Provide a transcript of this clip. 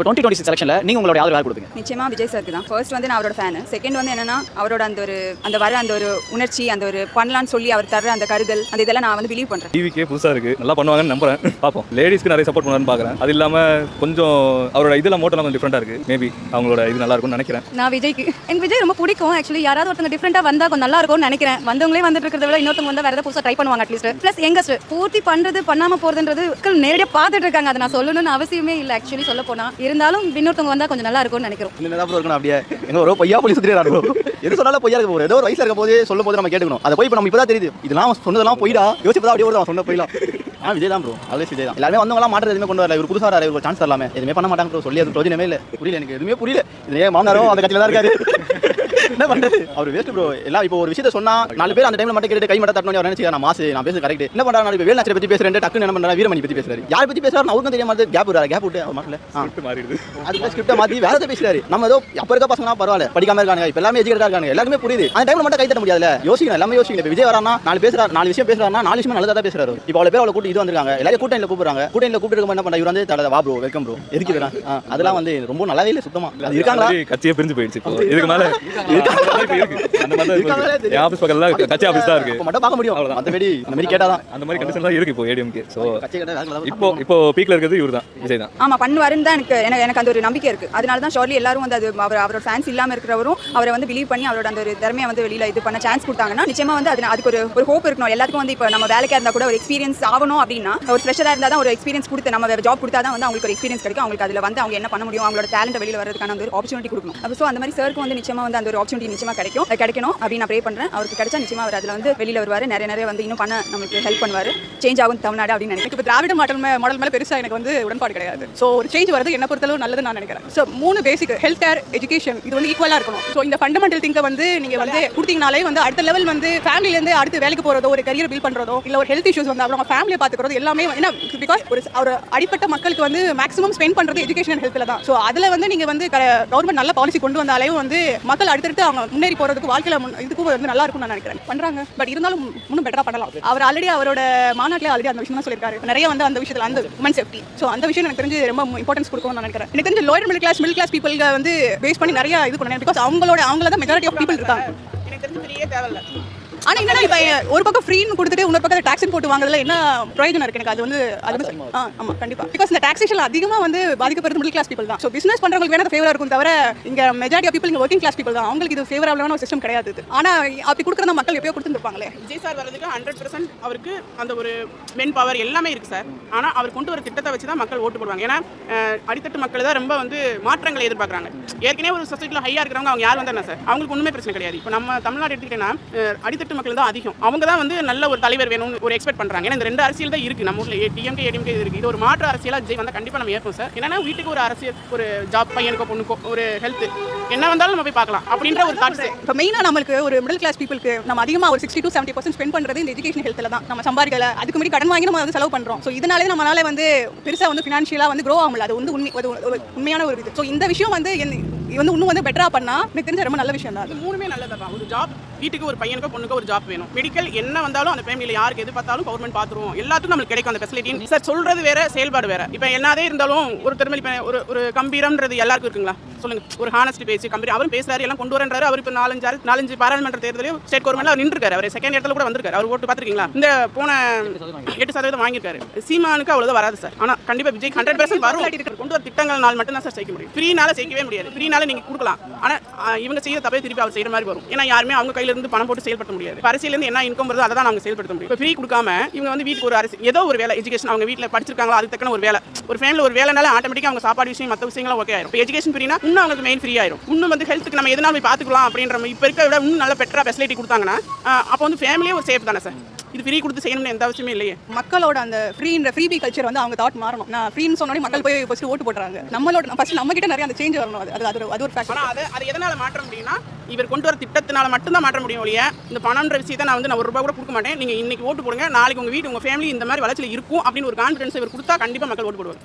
இப்போ 2026 செலக்ஷன்ல நீங்க உங்களோட ஆதரவு யாருக்கு கொடுப்பீங்க? நிச்சயமா விஜய் சாருக்கு தான். ஃபர்ஸ்ட் வந்து நான் அவரோட ஃபேன். செகண்ட் வந்து என்னன்னா அவரோட அந்த ஒரு உணர்ச்சி, அந்த ஒரு பண்ணலான்னு சொல்லி அவர் தர அந்த கருதல், அந்த இதெல்லாம் நான் வந்து பிலீவ் பண்றேன். டிவிக்கே புதுசா இருக்கு, நல்லா பண்ணுவாங்கன்னு நம்புறேன். பாப்போம். லேடிஸ்க்கு நிறைய சப்போர்ட் பண்ணுவான்னு பாக்குறேன். அது இல்லாம கொஞ்சம் அவரோட இதெல்லாம் மோட்டெல்லாம் கொஞ்சம் டிஃபரெண்டா இருக்கு. மேபி அவங்களோட இது நல்லா இருக்கும்னு நினைக்கிறேன். நான் விஜய்க்கு எனக்கு விஜய் ரொம்ப பிடிக்கும். ஆக்சுவலி யாராவது ஒருத்தங்க டிஃபரெண்டா வந்தா கொஞ்சம் நல்லா இருக்கும்னு நினைக்கிறேன். வந்தவங்களே வந்துட்டு இருக்கிறத விட இன்னொருத்தவங்க வந்தா வேற ஏதாவது புதுசா ட்ரை பண்ணுவாங்க அட்லீஸ்ட். பிளஸ் யங்கஸ்ட் பூர்த்தி பண்றது பண்ணாம போறதுன்றது நேரடியாக பார்த்துட்டு இருக்காங்க. அதை நான் சொல்லணும்னு அவசியமே இல்லை. ஆக்சுவலி சொல்ல போனா இருந்தாலும் இன்னொருத்தவங்க வந்தா கொஞ்சம் நல்லா இருக்கும்னு நினைக்கிறோம். என்னதான் இருக்கணும் அப்படியே எங்க ஒரு பொய்யா போய் சுத்திட்டு எது சொன்னாலும் பொய்யா இருக்க போறோம். ஏதோ ஒரு வயசுல இருக்க போது சொல்லும் போது நம்ம கேட்டுக்கணும். அதை போய் இப்போ நம்ம இப்பதான் தெரியுது இதெல்லாம் சொன்னதெல்லாம் போயிடா யோசிப்பதா அப்படியே வருது சொன்ன போயிடலாம். விஜய் தான் ப்ரோ, ஆல்வேஸ் விஜய் தான். எல்லாருமே வந்தவங்களாம் மாற்றம் எதுவுமே கொண்டு வரல. இவர் புதுசாக வர ஒரு சான்ஸ் தரலாமே, எதுவுமே பண்ண மாட்டாங்க ப்ரோ. சொல்லி அது பிரயோஜனமே இல்லை. புரியல, எனக்கு எதுவுமே புரியல. இதே மாமனாரும் அந்த கட்சியில் தான் இருக்காரு. என்ன பண்றது, அவர் வேஸ்ட் ப்ரோ. எல்லாம் இப்போ ஒரு விஷயத்தை சொன்னா 4 பேர் அந்த டைம்ல மட்டும் கேட்டு கை மட்டும் தட்டணும். அவர் நினைச்சு நான் மாசு நான் பேசுறது கரெக்ட். என்ன பண்றாரு, இப்போ வேல்நாச்சரை பத்தி பேசுறேன், டக்குன்னு என்ன பண்றாரு, வீரமணி பத்தி பேசுறாரு. யாரை பத்தி பேசுறாரு அவருக்கும் தெரிய மாதிரி கேப் விட்டு அவர் மாட்டல மாறிடுது. அது ஸ்கிரிப்டை மாத்தி வேற எதாவது பேசுறாரு. நம்ம ஏதோ அப்ப இருக்க பசங்க பரவாயில்ல படிக்காம இருக்காங்க, இப்போ எல்லாமே எஜுகேட்டா இருக்காங்க, எல்லாருமே புரியுது. அந்த டைம்ல மட்டும் கை தட்ட முடியாதுல. யோசிக்கணும், எல்லாமே யோசிக்கணும். இப்போ விஜய் வரானா 4 பேசுறாரு, 4 விஷயம் பேசுறாருன்னா 4 விஷயம் நல்லதா பேசுறாரு. இப்போ அவ்வளவு பேர் அவ்வளவு கூட்டி இது வந்திருக்காங்க, எல்லாரும் கூட்டணியில கூப்பிடுறாங்க. கூட்டணியில கூப்பிட்டு என்ன பண்ண இவர் வந்து தட வா ப்ரோ வெல்கம் ப்ரோ எதுக்கு வரா. அதெல்லாம் வந்து ரொம்ப நல்லாவே இல்லை சுத்தமா. அது இருக்காங்களா, கட்சியே பிரிஞ்சு போயிடுச்சு. இதுக்கு மேல அந்த மாதிரி ஆபீஸ் பக்கத்துல கட்சி ஆபீஸ் தான் இருக்கு மட்டும் பார்க்க முடியும். மத்தபடி அந்த மாதிரி கேட்டாதான் அந்த மாதிரி கண்டிஷன் தான் இருக்கு இப்போ ஏடிஎம்கே. சோ இப்போ பீக்ல இருக்கிறது இவர் தான், விஜய் தான். ஆமா பண்ணுவாருன்னு தான் எனக்கு அந்த ஒரு நம்பிக்கை இருக்கு. அதனால தான் ஷோர்லி எல்லாரும் வந்து அது அவரோட ஃபேன்ஸ் இல்லாம இருக்கிறவரும் அவரை வந்து பிலீவ் பண்ணி அவரோட அந்த ஒரு திறமையை வந்து வெளியில இது பண்ண சான்ஸ் கொடுத்தாங்கன்னா நிச்சயமா வந்து அதுக்கு ஒரு ஹோப் இருக்கணும். எல்லாத்துக்கும் வந்து இப்போ நம்ம வேலைக்கா இருந்தா கூட ஒரு எக்ஸ்பீரியன்ஸ் ஆகணும் அப்படின்னா, ஒரு ஃப்ரெஷரா இருந்தா தான் ஒரு எக்ஸ்பீரியன்ஸ் கொடுத்து நம்ம வேற ஜாப் கொடுத்தா தான் வந்து அவங்களுக்கு ஒரு எக்ஸ்பீரியன்ஸ் கிடைக்கும். அவங்களுக்கு அதுல வந்து அவங்க என்ன பண்ண முடியும், அவங்களோட டேலண்ட் வெளியில வரதுக்கான ஒரு ஆப்பர்ச்சுனிட்டி கொடுக்கணும். அப்போ ஸோ அந்த மாதிரி சருக்கு வந்து நிச்சயமா வந்து அந்த ஒரு ஆப்பர்ச்சுனிட்டி நிச்சயமா கிடைக்கணும் அப்படின்னு நான் ப்ரே பண்றேன். அவருக்கு கிடைச்சா நிச்சயமா அவர் அதுல வந்து வெளியில வருவாரு, நிறைய வந்து இன்னும் பண்ண நமக்கு ஹெல்ப் பண்ணுவாரு. சேஞ்ச் ஆகும் தமிழ்நாடு அப்படின்னு நினைக்கிறேன். இப்போ திராவிட மாடல் மேல பெருசா எனக்கு வந்து உடன்பாடு கிடையாது. ஸோ ஒரு சேஞ்ச் வரது என்ன பொறுத்தளவு நல்லதுன்னு நான் நினைக்கிறேன். ஸோ 3 பேசிக் ஹெல்த் கேர், எஜுகேஷன் இது வந்து ஈக்குவலா இருக்கணும். ஸோ இந்த ஃபண்டமெண்டல் திங்கை வந்து நீங்க வந்து கொடுத்தீங்கனாலே வந்து அடுத்த லெவல் வந்து ஃபேமிலில இருந்து அடுத்து வேலைக்கு போறதோ, ஒரு கரியர் பில்ட் பண்றதோ, இல்ல ஒரு ஹெல்த் இஷ்யூஸ் வந்து அவங்க ஃபேமிலியை பாத்துக்கிறதோ எல்லாமே என்ன, பிகாஸ் ஒரு அடிப்பட்ட மக்களுக்கு வந்து மேக்ஸிமம் ஸ்பெண்ட் பண்றது எஜுகேஷன் அண்ட் ஹெல்த்ல தான். ஸோ அதுல வந்து நீங்க வந்து கவர்மெண்ட் நல்ல பாலிசி கொண்டு வந்தாலே வந்து மக்கள் அடுத்தடுத்து அவங்க முன்னேறி போறதுக்கு வாழ்க்கையில இதுக்கும் வந்து நல்லா இருக்கும்னு நான் நினைக்கிறேன். பண்றாங்க, பட் இருந்தாலும் இன்னும் பெட்டரா பண்ணலாம். அவர் ஆல்ரெடி அவரோட மாநாட்டிலே ஆல்ரெடி அந்த விஷயம் தான் சொல்லியிருக்காரு. நிறைய வந்து அந்த விஷயத்துல அந்த உமன் சேஃப்டி, ஸோ அந்த விஷயம் எனக்கு தெரிஞ்சு ரொம்ப இம்பார்ட்டன்ஸ் கொடுக்கணும்னு நான் நினைக்கிறேன். எனக்கு தெரிஞ்சு லோயர் மிடில் கிளாஸ் பீப்புள் வந்து பேஸ் பண்ணி நிறைய இது பண்ணணும். பிகாஸ் அவங்கள தான் மெஜாரிட்டி ஆஃப் பீப்புள் இருக்காங்க. எனக்கு தெரிஞ்சு பெரிய தேவையில்லை. ஆனா என்னன்னா இப்ப ஒரு பக்கம் ஃப்ரீன்னு கொடுத்துட்டு இன்னொரு பக்கம் டாக்ஸன் போட்டு வாங்குறதுல என்ன பிரயோஜனம் இருக்கு எனக்கு? அது வந்து ஆமா கண்டிப்பா. பிகாஸ் இந்த டாக்ஸேஷன் அதிகமா வந்து பாதிக்கப்படுறது மிடில் கிளாஸ் பீப்புள் தான். ஸோ பிசினஸ் பண்றவங்களுக்கு வேணா ஃபேவரா இருக்கும் தவிர இங்க மெஜாரிட்டி ஆஃப் பீப்புள் இங்க ஒர்க்கிங் கிளாஸ் பீப்புள் தான். அவங்களுக்கு இது ஃபேவரபிளான ஒரு சிஸ்டம் கிடையாது. ஆனா அப்படி கொடுக்குறத மக்கள் எப்பயோ கொடுத்துருப்பாங்களே. விஜய் சார் வரதுக்கு 100% அவருக்கு அந்த ஒரு மென் பவர் எல்லாமே இருக்கு சார். ஆனா அவர் கொண்டு வர திட்டத்தை வச்சு தான் மக்கள் ஓட்டு போடுவாங்க. ஏன்னா அடித்தட்டு மக்கள் தான் ரொம்ப வந்து மாற்றங்களை எதிர்பார்க்குறாங்க. ஏற்கனவே ஒரு சொசைட்டியில் ஹையா இருக்கிறவங்க அவங்க யார் வந்தாங்க சார், அவங்களுக்கு ஒன்றுமே பிரச்சனை கிடையாது. இப்போ நம்ம தமிழ்நாடு எடுத்துக்கிட்டேன்னா அடித்தட்டு மக்கள் தான் அதிகம். அவங்க தான் வந்து நல்ல ஒரு தலைவர் வேணும்னு ஒரு எக்ஸ்பெக்ட் பண்றாங்க. ஏன்னா இந்த 2 அரசியல் தான் இருக்கு நம்ம ஊர்ல, டிஎம்கே ஏடிஎம்கே இருக்கு. இது ஒரு மாற்று அரசியலா விஜய் வந்தா கண்டிப்பா நம்ம ஏற்போம் சார். ஏன்னா வீட்டுக்கு ஒரு அரசியல், ஒரு ஜாப், பையனுக்கோ பொண்ணுக்கோ ஒரு ஹெல்த் என்ன வந்தாலும் நம்ம போய் பார்க்கலாம் அப்படின்ற ஒரு தாட்ஸ். இப்போ மெயினாக நம்மளுக்கு ஒரு மிடில் கிளாஸ் பீப்புளுக்கு நம்ம அதிகமாக ஒரு 60 to 70% ஸ்பெண்ட் பண்ணுறது இந்த எஜுகேஷன் ஹெல்த்தில் தான். நம்ம சம்பாதிக்கல, அதுக்கு முன்னாடி கடன் வாங்கி நம்ம வந்து செலவு பண்ணுறோம். ஸோ இதனாலே நம்மளால வந்து பெருசாக வந்து ஃபினான்ஷியலாக வந்து க்ரோ ஆகல. அது வந்து உண்மையான ஒரு இது. ஸோ இந்த விஷயம் வந்து இன்னும் வந்து பெட்டரா பண்ணா எனக்கு தெரிஞ்ச ரொம்ப நல்ல விஷயம் தான். அது 3மே நல்லதான். ஒரு ஜாப், வீட்டுக்கு ஒரு பையனுக்கோ பொண்ணுக்கோ ஒரு ஜாப் வேணும். மெடிக்கல் என்ன வந்தாலும் அந்த ஃபேமிலியில் யாருக்கு எது பார்த்தாலும் கவர்மெண்ட் பார்த்துருவோம். எல்லாத்துக்கும் நம்மளுக்கு கிடைக்கும் அந்த ஃபெசிலிட்டி. சார் சொல்றது வேற, செயல்பாடு வேற. இப்போ என்னதே இருந்தாலும் ஒரு திறமை, இப்போ ஒரு கம்பீரம்ன்றது எல்லாருக்கும் இருக்குங்களா சொல்லுங்க. ஒரு ஹானஸ்டி பேசி கம்பீரம் அவரும் பேசுறாரு, எல்லாம் கொண்டு வரன்றாரு. அவர் இப்போ 4-5 பாராளுமன்ற தேர்தலையும் ஸ்டேட் கவர்மெண்ட்ல அவர் நின்றுருக்காரு. அவர் செகண்ட் இடத்துல கூட வந்திருக்காரு. அவர் ஓட்டு பார்த்துருக்கீங்களா? இந்த போன 8% வாங்கியிருக்காரு. சீமானுக்கு அவ்வளவு வராது சார். ஆனா கண்டிப்பா விஜய் 100% வரும். கொண்டு வர திட்டங்கள்னால மட்டும் தான் சார் செய்ய முடியும். ஃப்ரீனால செய்யவே முடியாது. ஃப்ரீனால நீங்க கொடுக்கலாம், ஆனா இவங்க செய்யற தப்பே திருப்பி அவர் செய்யற மாதிரி வரும். ஏன்னா யாருமே அவங்க கையில இருந்து பணம் போட்டு செயல்படுத்த முடியாது. அரசியல இருந்து என்ன இன்கம் வருது அதை தான் அவங்க செயல்படுத்த முடியும். இப்போ ஃப்ரீ கொடுக்காம இவங்க வந்து வீட்டுக்கு ஒரு அரசு ஏதோ ஒரு வேலை, எஜுகேஷன் அவங்க வீட்டில் படிச்சிருக்காங்களோ அதுக்கு தக்கன ஒரு வேலை, ஒரு ஃபேமிலி ஒரு வேலைனால ஆட்டோமேட்டிக்காக அவங்க சாப்பாடு விஷயம் மற்ற விஷயங்களும் ஓகே ஆயிரும். இப்போ எஜுகேஷன் ஃப்ரீனா இன்னும் அவங்களுக்கு மெயின் ஃப்ரீ ஆயிரும். இன்னும் வந்து ஹெல்த்துக்கு நம்ம எதனால போய் பார்த்துக்கலாம் அப்படின்ற இப்போ இருக்க விட இன்னும் நல்ல பெட்டரா ஃபெசிலிட்டி கொடுத்தாங்கன்னா அப்போ வந்து ஃபேமிலியே ஒரு சேஃப் தானே சார். இது ஃப்ரீ கொடுத்து செய்யணும்னு எந்த அவசியமே இல்லையே. மக்களோட அந்த ஃப்ரீபி கல்ச்சர் வந்து அவங்க தாட் மாறணும். நான் ஃப்ரீன்னு சொன்னோடனே மக்கள் போய் ஃபர்ஸ்ட் ஓட்டு போடுறாங்க. நம்மளோட ஃபர்ஸ்ட் நம்ம கிட்ட நிறைய அந்த சேஞ்ச் வரணும். அது ஒரு ஃபேக்டர். ஆனால் அது எதனால மாற்ற முடியும்னா இவர் கொண்டு வர திட்டத்தினால மட்டும்தான் மாற்ற முடியும் ஒழிய இந்த பணம்ன்ற விஷயத்தை நான் வந்து 1 ரூபா கூட கொடுக்க மாட்டேன், நீங்கள் இன்னைக்கு ஓட்டு போடுங்க, நாளைக்கு உங்கள் வீட்டு உங்கள் ஃபேமிலி இந்த மாதிரி வளர்ச்சியில் இருக்கும் அப்படின்னு ஒரு கான்ஃபிடன்ஸ் இவர் கொடுத்தா கண்டிப்பாக மக்கள் ஓட்டு போடுவாங்க.